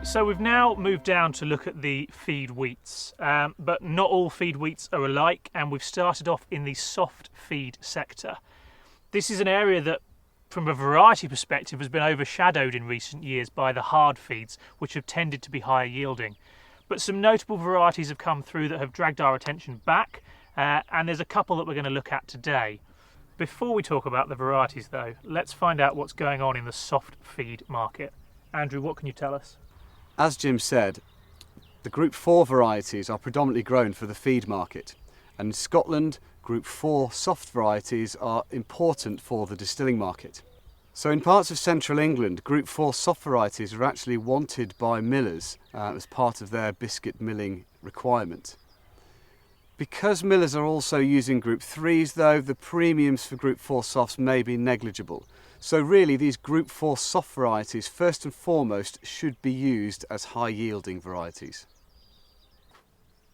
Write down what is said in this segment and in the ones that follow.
So we've now moved down to look at the feed wheats, but not all feed wheats are alike, and we've started off in the soft feed sector. This is an area that, from a variety perspective, has been overshadowed in recent years by the hard feeds, which have tended to be higher yielding. But some notable varieties have come through that have dragged our attention back, and there's a couple that we're going to look at today. Before we talk about the varieties though, let's find out what's going on in the soft feed market. Andrew, what can you tell us? As Jim said, the Group 4 varieties are predominantly grown for the feed market, and in Scotland, Group 4 soft varieties are important for the distilling market. So in parts of central England, Group 4 soft varieties are actually wanted by millers as part of their biscuit milling requirement. Because millers are also using Group 3s though, the premiums for Group 4 softs may be negligible. So really these Group 4 soft varieties first and foremost should be used as high yielding varieties.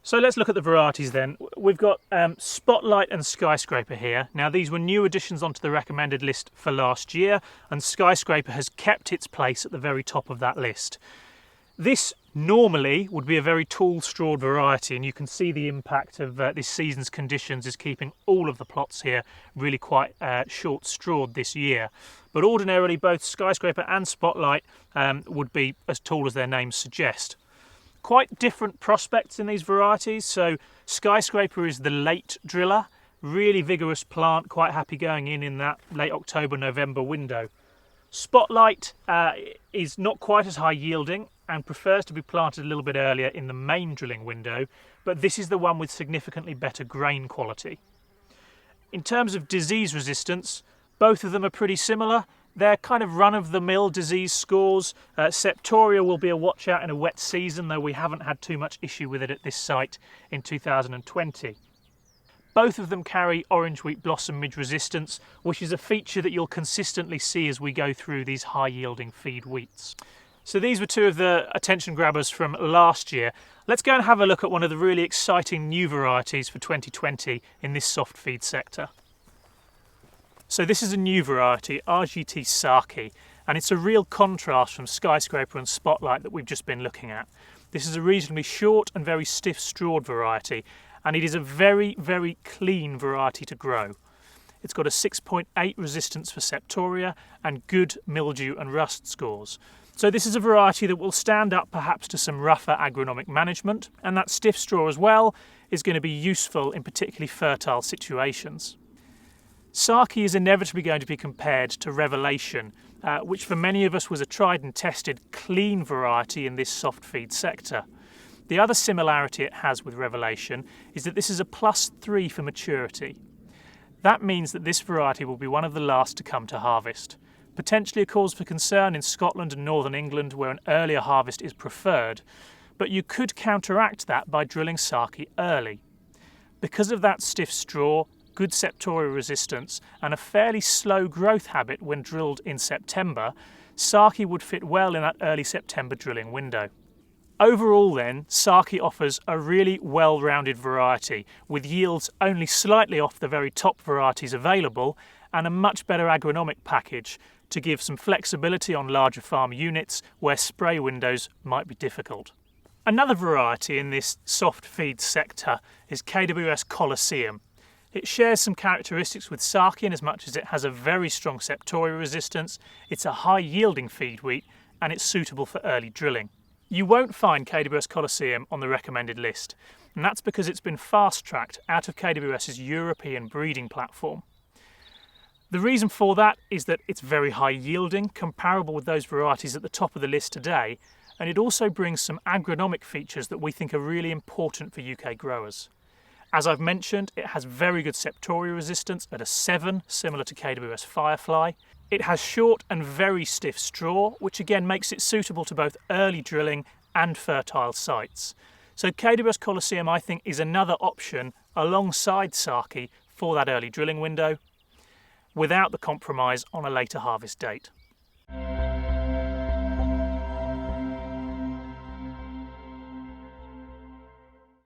So let's look at the varieties then. We've got Spotlight and Skyscraper here. Now these were new additions onto the recommended list for last year, and Skyscraper has kept its place at the very top of that list. This normally would be a very tall strawed variety, and you can see the impact of this season's conditions is keeping all of the plots here really quite short strawed this year. But ordinarily both Skyscraper and Spotlight would be as tall as their names suggest. Quite different prospects in these varieties. So Skyscraper is the late driller, really vigorous plant, quite happy going in that late October, November window. Spotlight is not quite as high yielding and prefers to be planted a little bit earlier in the main drilling window, but this is the one with significantly better grain quality. In terms of disease resistance, both of them are pretty similar. They're kind of run-of-the-mill disease scores. Septoria will be a watch out in a wet season, though we haven't had too much issue with it at this site in 2020. Both of them carry orange wheat blossom midge resistance, which is a feature that you'll consistently see as we go through these high-yielding feed wheats. So these were two of the attention grabbers from last year. Let's go and have a look at one of the really exciting new varieties for 2020 in this soft feed sector. So this is a new variety, RGT Saki, and it's a real contrast from Skyscraper and Spotlight that we've just been looking at. This is a reasonably short and very stiff strawed variety, and it is a very, very clean variety to grow. It's got a 6.8 resistance for Septoria and good mildew and rust scores. So this is a variety that will stand up perhaps to some rougher agronomic management, and that stiff straw as well is going to be useful in particularly fertile situations. Saki is inevitably going to be compared to Revelation, which for many of us was a tried and tested clean variety in this soft feed sector. The other similarity it has with Revelation is that this is a +3 for maturity. That means that this variety will be one of the last to come to harvest. Potentially a cause for concern in Scotland and northern England where an earlier harvest is preferred, but you could counteract that by drilling Saki early. Because of that stiff straw, good Septoria resistance and a fairly slow growth habit when drilled in September, Saki would fit well in that early September drilling window. Overall then, Saki offers a really well-rounded variety with yields only slightly off the very top varieties available and a much better agronomic package to give some flexibility on larger farm units where spray windows might be difficult. Another variety in this soft feed sector is KWS Colosseum. It shares some characteristics with Saki in as much as it has a very strong Septoria resistance, it's a high yielding feed wheat and it's suitable for early drilling. You won't find KWS Colosseum on the recommended list, and that's because it's been fast-tracked out of KWS's European breeding platform. The reason for that is that it's very high yielding, comparable with those varieties at the top of the list today, and it also brings some agronomic features that we think are really important for UK growers. As I've mentioned, it has very good Septoria resistance at a 7, similar to KWS Firefly. It has short and very stiff straw, which again makes it suitable to both early drilling and fertile sites. So KWS Colosseum, I think, is another option alongside Saki for that early drilling window, without the compromise on a later harvest date.